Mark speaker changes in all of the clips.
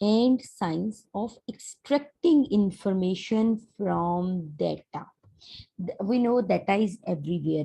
Speaker 1: and science of extracting information from data. We know data is everywhere.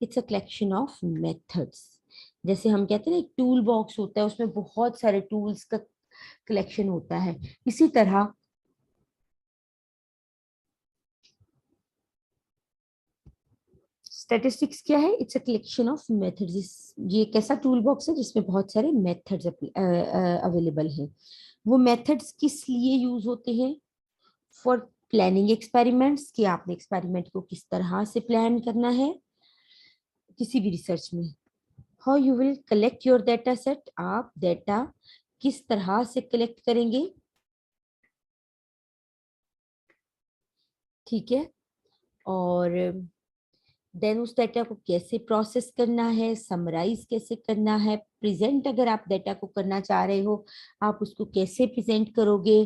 Speaker 1: It's a collection of methods. जैसे हम कहते हैं ना एक टूल बॉक्स होता है, उसमें बहुत सारे टूल्स का कलेक्शन होता है, इसी तरह स्टैटिस्टिक्स क्या है? It's a collection of methods. ये एक ऐसा टूल बॉक्स है जिसमें बहुत सारे मेथड्स अवेलेबल हैं। वो मेथड्स किस लिए यूज होते हैं? फॉर प्लानिंग एक्सपेरिमेंट्स, कि आपने एक्सपेरिमेंट को किस तरह से प्लान करना है किसी भी रिसर्च में। How you will collect your data set, आप डेटा किस तरह से कलेक्ट करेंगे, ठीक है। और देन उस डेटा को कैसे प्रोसेस करना है, समराइज कैसे करना है, प्रेजेंट अगर आप डेटा को करना चाह रहे हो आप उसको कैसे प्रेजेंट करोगे,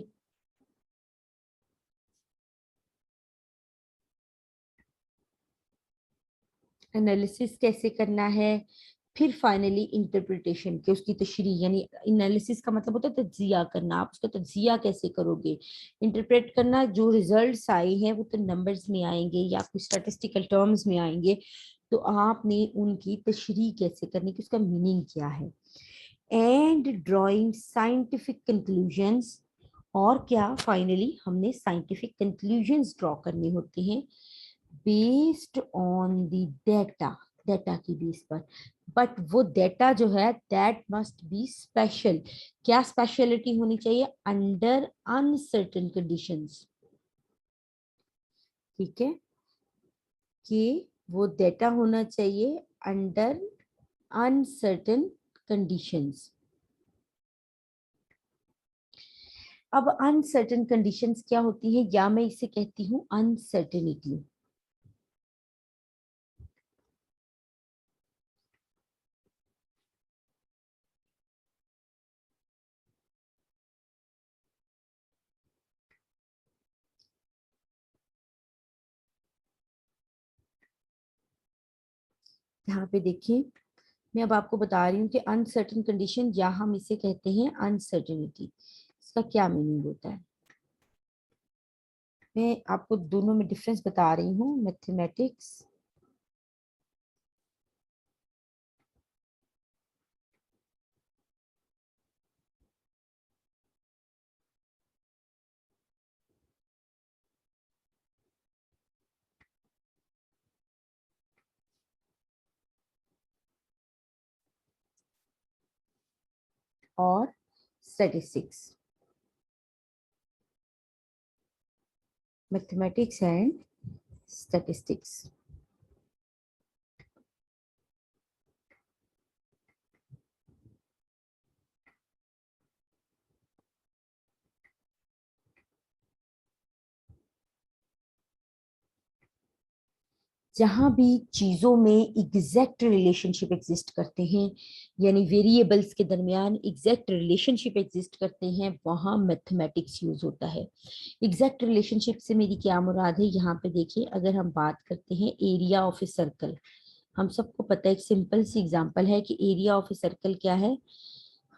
Speaker 1: एनालिसिस कैसे करना है, फिर फाइनली इंटरप्रिटेशन के उसकी तशरीह, यानी एनालिसिस का मतलब होता है तज्जिया करना, आप उसका तज्जिया कैसे करोगे, इंटरप्रेट करना, जो रिजल्ट्स आए हैं वो तो नंबर्स में आएंगे या कुछ स्टैटिस्टिकल टर्म्स में आएंगे, तो आपने उनकी तशरीह कैसे करनी कि उसका मीनिंग क्या है, एंड ड्राइंग साइंटिफिक कंक्लूजन्स, और क्या फाइनली हमने साइंटिफिक कंक्लूजन्स ड्रॉ करने होते हैं based on the data, data की बेस पर। बट वो डेटा जो है दैट मस्ट बी स्पेशल, क्या स्पेशलिटी होनी चाहिए? अंडर अनसर्टेन कंडीशंस, ठीक है, कि वो डेटा होना चाहिए अंडर अनसर्टेन कंडीशंस। अब अनसर्टेन कंडीशंस क्या होती है, या मैं इसे कहती हूँ अनसर्टेनिटी। यहाँ पे देखिए, मैं अब आपको बता रही हूँ कि अनसर्टेन कंडीशन, या हम इसे कहते हैं अनसर्टेनिटी, इसका क्या मीनिंग होता है। मैं आपको दोनों में डिफरेंस बता रही हूँ, मैथमेटिक्स और स्टैटिस्टिक्स, मैथमेटिक्स एंड स्टैटिस्टिक्स। जहां भी चीजों में एग्जैक्ट रिलेशनशिप एग्जिस्ट करते हैं, यानी वेरिएबल्स के दरमियान एग्जैक्ट रिलेशनशिप एग्जिस्ट करते हैं, वहां मैथमेटिक्स यूज होता है। एग्जैक्ट रिलेशनशिप से मेरी क्या मुराद है, यहाँ पे देखिए, अगर हम बात करते हैं एरिया ऑफ ए सर्कल, हम सबको पता है, एक सिंपल सी एग्जांपल है कि एरिया ऑफ ए सर्कल क्या है,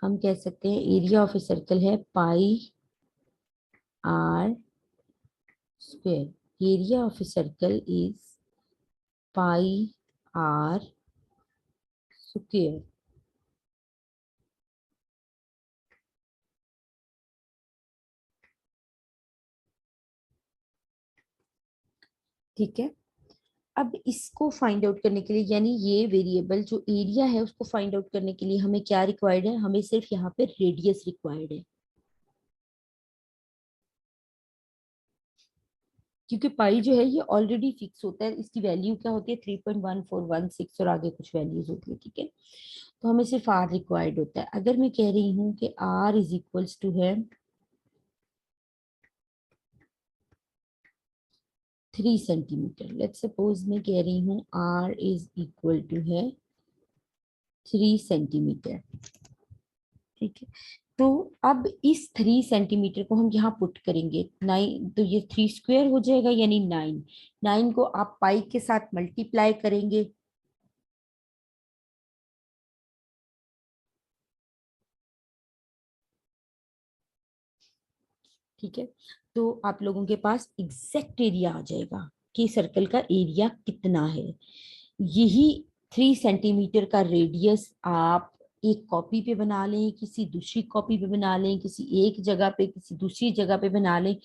Speaker 1: हम कह सकते हैं एरिया ऑफ ए सर्कल है pi R square. Area of a circle is pi R square, ठीक है। अब इसको फाइंड आउट करने के लिए, यानी ये वेरिएबल जो एरिया है उसको फाइंड आउट करने के लिए हमें क्या रिक्वायर्ड है, हमें सिर्फ यहाँ पे रेडियस रिक्वायर्ड है, क्योंकि पाई जो है ये ऑलरेडी फिक्स होता है, इसकी वैल्यू क्या होती है 3.1416 और आगे कुछ वैल्यूज होती है, ठीक है। तो हमें सिर्फ आर रिक्वायर्ड होता है। अगर मैं कह रही हूँ कि आर इज इक्वल्स टू है 3 सेंटीमीटर, लेट्स सपोज मैं कह रही हूँ आर इज इक्वल टू है 3 सेंटीमीटर, ठीक है। तो अब इस 3 सेंटीमीटर को हम यहाँ पुट करेंगे 9, तो ये 3 स्क्वायर हो जाएगा यानी 9। 9 को आप पाई के साथ मल्टीप्लाई करेंगे, ठीक है। तो आप लोगों के पास एग्जैक्ट एरिया आ जाएगा कि सर्कल का एरिया कितना है। यही 3 सेंटीमीटर का रेडियस आप एक कॉपी पे बना लें, किसी दूसरी कॉपी पे बना लें, किसी एक जगह पे किसी दूसरी जगह पे बना लें,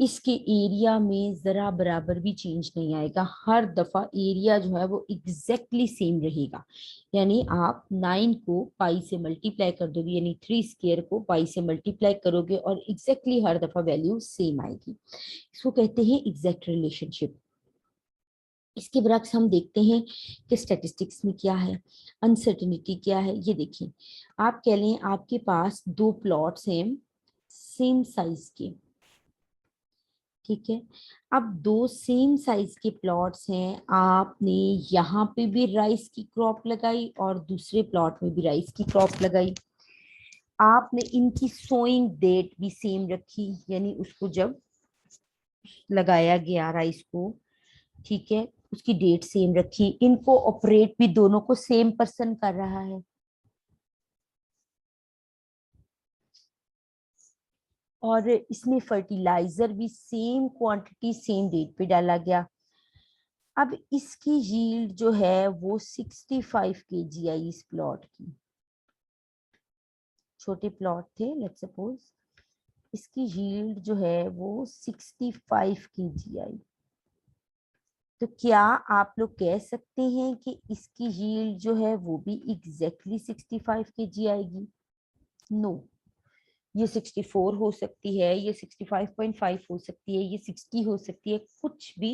Speaker 1: इसके एरिया में जरा बराबर भी चेंज नहीं आएगा। हर दफा एरिया जो है वो एग्जैक्टली सेम रहेगा। यानी आप 9 को पाई से मल्टीप्लाई कर दोगे, यानी 3 स्क्वायर को पाई से मल्टीप्लाई करोगे और एग्जैक्टली हर दफा वैल्यू सेम आएगी। इसको कहते हैं एग्जैक्ट रिलेशनशिप। इसके बरक्स हम देखते हैं कि स्टैटिस्टिक्स में क्या है, अनसर्टेनिटी क्या है। ये देखिए, आप कह लें आपके पास 2 प्लॉट्स हैं सेम साइज के, ठीक है। अब 2 सेम साइज के प्लॉट्स हैं, आपने यहाँ पे भी राइस की क्रॉप लगाई और दूसरे प्लॉट में भी राइस की क्रॉप लगाई। आपने इनकी सोइंग डेट भी सेम रखी, यानी उसको जब लगाया गया राइस को, ठीक है, उसकी डेट सेम रखी। इनको ऑपरेट भी दोनों को सेम पर्सन कर रहा है, और इसमें फर्टिलाइजर भी सेम क्वांटिटी सेम डेट पे डाला गया। अब इसकी यील्ड जो है वो 65 kg आई इस प्लॉट की। छोटे प्लॉट थे, लेट्स सपोज, इसकी यील्ड जो है वो 65 kg आई। तो क्या आप लोग कह सकते हैं कि इसकी यील्ड जो है वो भी एग्जैक्टली 65 kg आएगी? नो, ये 64 हो सकती है, ये 65.5 हो सकती है, ये 60 हो सकती है, कुछ भी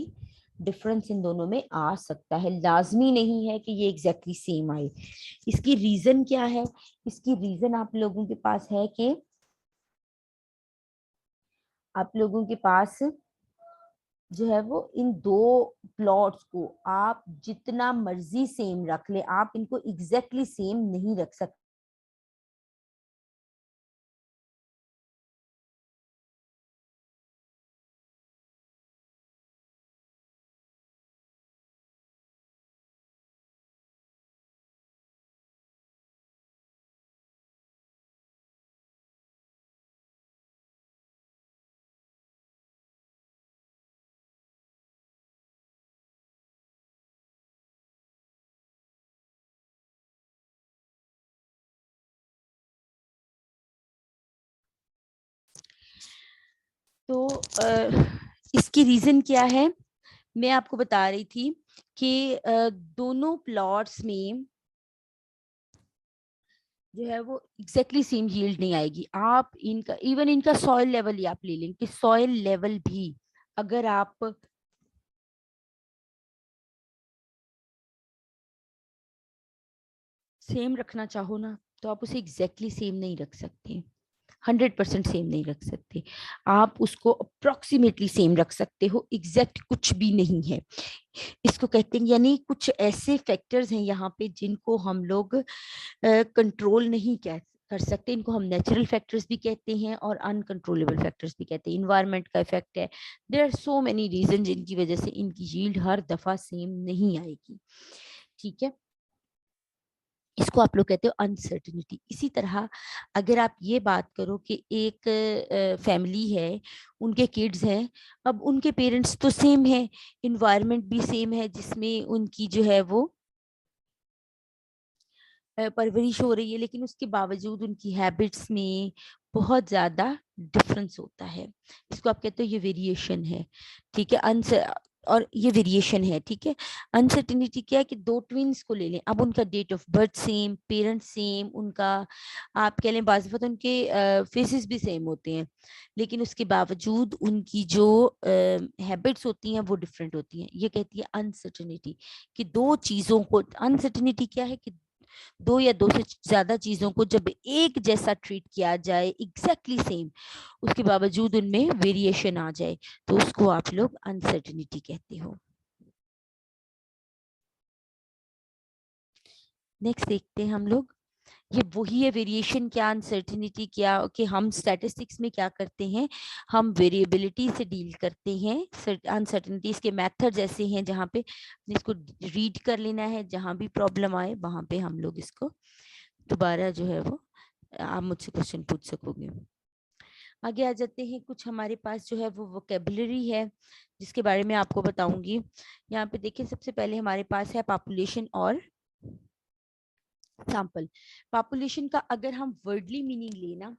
Speaker 1: डिफरेंस इन दोनों में आ सकता है। लाजमी नहीं है कि ये एग्जैक्टली सेम आए। इसकी रीजन क्या है? इसकी रीजन आप लोगों के पास है कि आप लोगों के पास जो है वो इन 2 प्लॉट्स को आप जितना मर्जी सेम रख ले, आप इनको एग्जैक्टली सेम नहीं रख सकते। तो इसकी रीजन क्या है? मैं आपको बता रही थी कि दोनों प्लॉट्स में जो है वो एग्जैक्टली सेम यील्ड नहीं आएगी। आप इनका इवन इनका सॉइल लेवल ही आप ले लें कि सॉइल लेवल भी अगर आप सेम रखना चाहो ना, तो आप उसे एग्जैक्टली सेम नहीं रख सकते, 100% सेम नहीं रख सकते। आप उसको अप्रोक्सीमेटली सेम रख सकते हो, एग्जैक्ट कुछ भी नहीं है। इसको कहते हैं, यानी कुछ ऐसे फैक्टर्स हैं यहाँ पे जिनको हम लोग कंट्रोल नहीं कर सकते। इनको हम नेचुरल फैक्टर्स भी कहते हैं और अनकंट्रोलेबल फैक्टर्स भी कहते हैं। इन्वायरमेंट का इफेक्ट है, there are so many reason जिनकी वजह से इनकी यील्ड हर दफा सेम नहीं आएगी, ठीक है। इसको आप लोग कहते हो अनसर्टिनिटी। इसी तरह अगर आप ये बात करो कि एक फैमिली है, उनके किड्स हैं, अब उनके पेरेंट्स तो सेम है, इन्वायरमेंट भी सेम है जिसमें उनकी जो है वो परवरिश हो रही है, लेकिन उसके बावजूद उनकी हैबिट्स में बहुत ज्यादा डिफरेंस होता है। इसको आप कहते हो ये वेरिएशन है, ठीक है। और ये वेरिएशन है, ठीक है। अनसर्टिनिटी क्या है कि 2 ट्विंस को ले लें, अब उनका date of birth same, parents same, उनका आप कह लें बाज़ वक़्त उनके फेसेस भी सेम होते हैं, लेकिन उसके बावजूद उनकी जो हैबिट्स होती हैं वो डिफरेंट होती हैं। ये कहती है अनसर्टिनिटी कि दो चीज़ों को, अनसर्टिनिटी क्या है कि 2 या 2 से ज्यादा चीजों को जब एक जैसा ट्रीट किया जाए, एग्जैक्टली सेम, उसके बावजूद उनमें वेरिएशन आ जाए, तो उसको आप लोग अनसर्टिनिटी कहते हो। नेक्स्ट देखते हैं हम लोग, ये वही है वेरिएशन क्या, अनसर्टिनिटी क्या, कि हम स्टैटिस्टिक्स में क्या करते हैं, हम वेरिएबिलिटी से डील करते हैं। अनसर्टिनिटीज के मेथड ऐसे हैं जहाँ पे इसको रीड कर लेना है, जहाँ भी प्रॉब्लम आए वहां पे हम लोग इसको दोबारा जो है वो आप मुझसे क्वेश्चन पूछ सकोगे। आगे आ जाते हैं, कुछ हमारे पास जो है वो वोकेबलरी है जिसके बारे में आपको बताऊंगी। यहाँ पे देखिए, सबसे पहले हमारे पास है पॉपुलेशन और सैंपल पॉपुलेशन का अगर हम वर्डली मीनिंग लेना,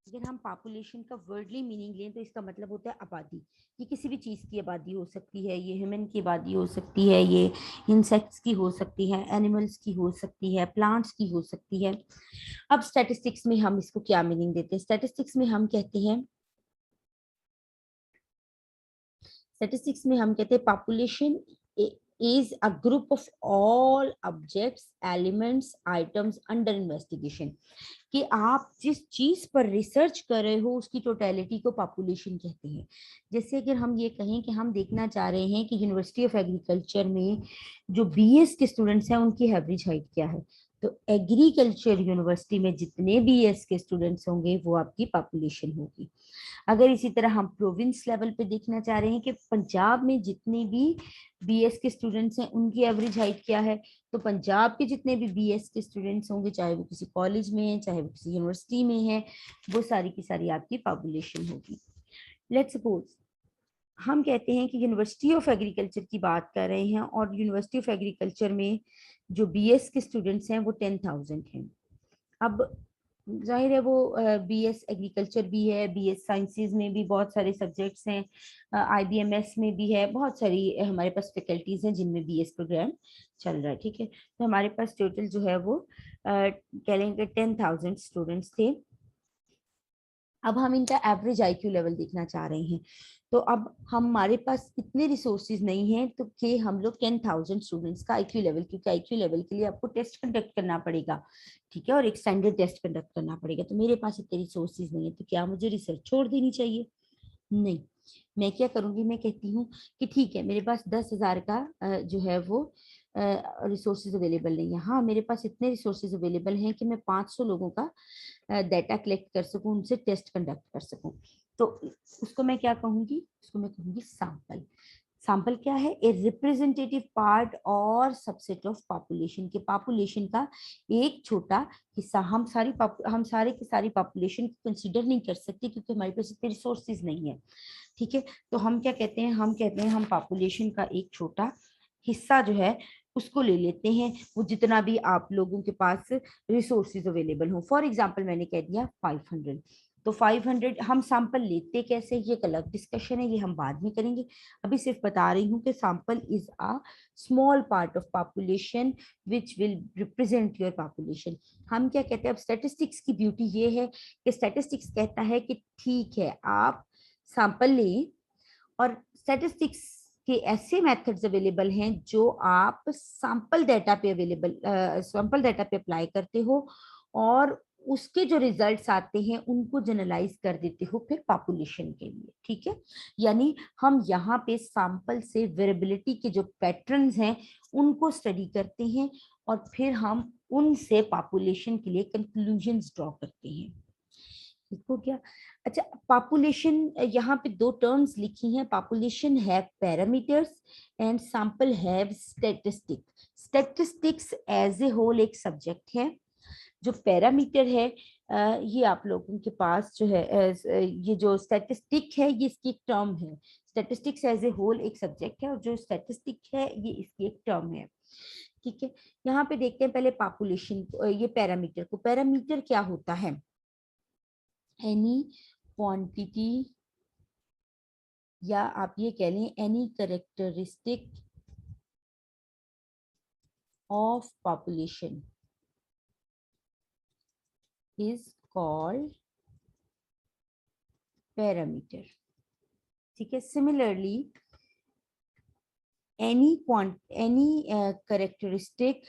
Speaker 1: अगर हम पॉपुलेशन का वर्डली मीनिंग लें तो इसका मतलब होता है आबादी। ये किसी भी चीज़ की आबादी हो सकती है, ये ह्यूमन की आबादी हो सकती है, ये इंसेक्ट्स की हो सकती है, एनिमल्स की हो सकती है, प्लांट्स की हो सकती है। अब स्टैटिस्टिक्स में हम इसको क्या मीनिंग देते हैं? स्टैटिस्टिक्स में हम कहते हैं, स्टैटिस्टिक्स में हम कहते हैं population is a group of all objects, elements, items under investigation। कि आप जिस चीज पर रिसर्च कर रहे हो उसकी टोटलिटी को पॉपुलेशन कहते हैं। जैसे अगर हम ये कहें कि हम देखना चाह रहे हैं कि यूनिवर्सिटी ऑफ एग्रीकल्चर में जो बीएस के स्टूडेंट्स हैं उनकी एवरेज हाइट क्या है, तो एग्रीकल्चर यूनिवर्सिटी में जितने बीएस के स्टूडेंट्स होंगे वो आपकी पॉपुलेशन होगी। अगर इसी तरह हम प्रोविंस लेवल पे देखना चाह रहे हैं कि पंजाब में जितने भी बीएस के स्टूडेंट्स हैं उनकी एवरेज हाइट क्या है, तो पंजाब के जितने भी बीएस के स्टूडेंट्स होंगे, चाहे वो किसी कॉलेज में है चाहे वो किसी यूनिवर्सिटी में है, वो सारी की सारी आपकी पॉपुलेशन होगी। लेट्स सपोज हम कहते हैं कि यूनिवर्सिटी ऑफ एग्रीकल्चर की बात कर रहे हैं और यूनिवर्सिटी ऑफ एग्रीकल्चर में जो बीएस के स्टूडेंट्स हैं वो 10,000 हैं। अब जाहिर है वो बीएस एग्रीकल्चर भी है, बीएस साइंसेज में भी बहुत सारे सब्जेक्ट्स हैं, आईबीएमएस में भी है, बहुत सारी हमारे पास फैकल्टीज हैं जिनमें बीएस प्रोग्राम चल रहा है। ठीक है, तो हमारे पास टोटल जो है वो कह लेंगे 10,000 स्टूडेंट्स थे। अब हम इनका एवरेज आईक्यू लेवल देखना चाह रहे हैं, तो अब हमारे पास इतने रिसोर्सेज नहीं है तो कि हम लोग 10,000 स्टूडेंट्स का आईक्यू लेवल, क्योंकि आईक्यू लेवल के लिए आपको टेस्ट कंडक्ट करना पड़ेगा, ठीक है, और एक स्टैंडर्ड टेस्ट कंडक्ट करना पड़ेगा, तो मेरे पास इतने रिसोर्सेज नहीं है, तो क्या मुझे रिसर्च छोड़ देनी चाहिए? नहीं, मैं क्या करूंगी, मैं कहती हूँ कि ठीक है मेरे पास 10,000 का जो है वो रिसोर्सेज अवेलेबल नहीं है, हाँ मेरे पास इतने रिसोर्सेज अवेलेबल हैं कि मैं 500 लोगों का डाटा कलेक्ट कर सकूं, उनसे टेस्ट कंडक्ट कर सकूं, तो उसको मैं क्या कहूंगी, उसको मैं कहूंगी सैंपल। सैंपल क्या है? ए रिप्रेजेंटेटिव पार्ट और सबसेट ऑफ पॉपुलेशन, के पॉपुलेशन का एक छोटा हिस्सा। हम सारे की सारी पॉपुलेशन को कंसीडर नहीं कर सकते क्योंकि हमारे पास इतने रिसोर्सेज नहीं है। ठीक है, तो हम क्या कहते हैं, हम कहते हैं हम पॉपुलेशन का एक छोटा हिस्सा जो है उसको ले लेते हैं, वो जितना भी आप लोगों के पास रिसोर्सेज अवेलेबल हो। फॉर एग्जांपल मैंने कह दिया 500, तो 500 हम सैंपल लेते कैसे, ये एक अलग डिस्कशन है, ये हम बाद में करेंगे। अभी सिर्फ बता रही हूँ कि sample is a small part of population which will represent your population. हम क्या कहते हैं, अब स्टैटिस्टिक्स की ब्यूटी ये है कि स्टैटिस्टिक्स कहता है कि ठीक है आप सैंपल लें, और स्टैटिस्टिक्स के ऐसे मेथड्स अवेलेबल हैं जो आप सैंपल डाटा पे सैंपल डाटा पे अप्लाई करते हो और उसके जो रिजल्ट्स आते हैं उनको जनरलाइज कर देते हो फिर पॉपुलेशन के लिए। ठीक है, यानी हम यहाँ पे सैंपल से वेरिएबिलिटी के जो पैटर्न्स हैं उनको स्टडी करते हैं और फिर हम उनसे पॉपुलेशन के लिए कंक्लूजन्स ड्रॉ करते हैं। ठीक हो गया? अच्छा, पॉपुलेशन, यहाँ पे दो टर्म्स लिखी हैं, population have parameters and sample have statistic. Statistics as a whole एक सब्जेक्ट है, जो पैरामीटर है ये आप लोगों के पास जो है ये जो स्टैटिस्टिक है ये इसकी एक टर्म है। स्टैटिस्टिक्स एज ए होल एक सब्जेक्ट है और जो स्टैटिस्टिक है ये इसकी एक टर्म है। ठीक है, यहाँ पे देखते हैं पहले पॉपुलेशन, ये पैरामीटर को, पैरामीटर क्या होता है? एनी क्वांटिटी, या आप ये कह लें any characteristic of population is called parameter. ठीक है, similarly any characteristic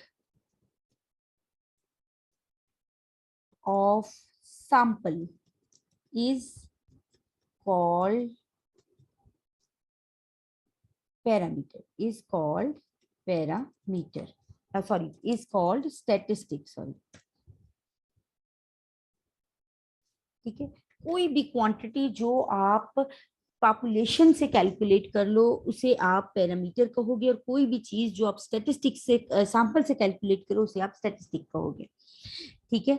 Speaker 1: of sample is called parameter, is called parameter, sorry, is called statistic, sorry। ठीक है, कोई भी क्वांटिटी जो आप पॉपुलेशन से कैलकुलेट कर लो, उसे आप पैरामीटर कहोगे, और कोई भी चीज जो आप स्टैटिस्टिक से सैंपल से कैलकुलेट करो उसे आप स्टैटिस्टिक कहोगे। ठीक है,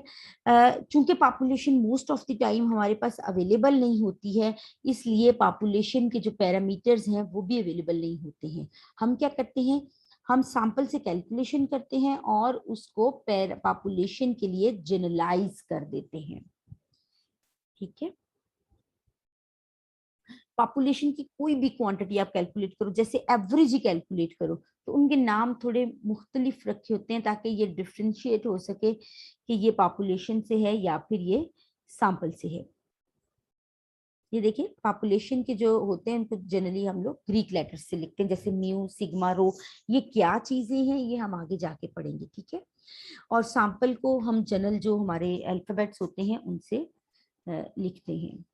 Speaker 1: चूंकि population most of the time हमारे पास अवेलेबल नहीं होती है, इसलिए पॉपुलेशन के जो पैरामीटर्स हैं वो भी अवेलेबल नहीं होते हैं। हम क्या करते हैं, हम सैंपल से कैलकुलेशन करते हैं और उसको पॉपुलेशन के लिए जनरलाइज कर देते हैं। ठीक है, पॉपुलेशन की कोई भी क्वांटिटी आप कैलकुलेट करो, जैसे एवरेज ही कैलकुलेट करो, तो उनके नाम थोड़े मुख्तलिफ रखे होते हैं ताकि ये डिफ्रेंशिएट हो सके कि ये पॉपुलेशन से है या फिर ये सैंपल से है। ये देखिए, पॉपुलेशन के जो होते हैं उनको जनरली हम लोग ग्रीक लेटर्स से लिखते हैं, जैसे म्यू, सिग्मा, रो। ये क्या चीजें हैं ये हम आगे जाके पढ़ेंगे। ठीक है, और सैंपल को हम जनरल जो हमारे अल्फाबेट्स होते हैं उनसे लिखते हैं।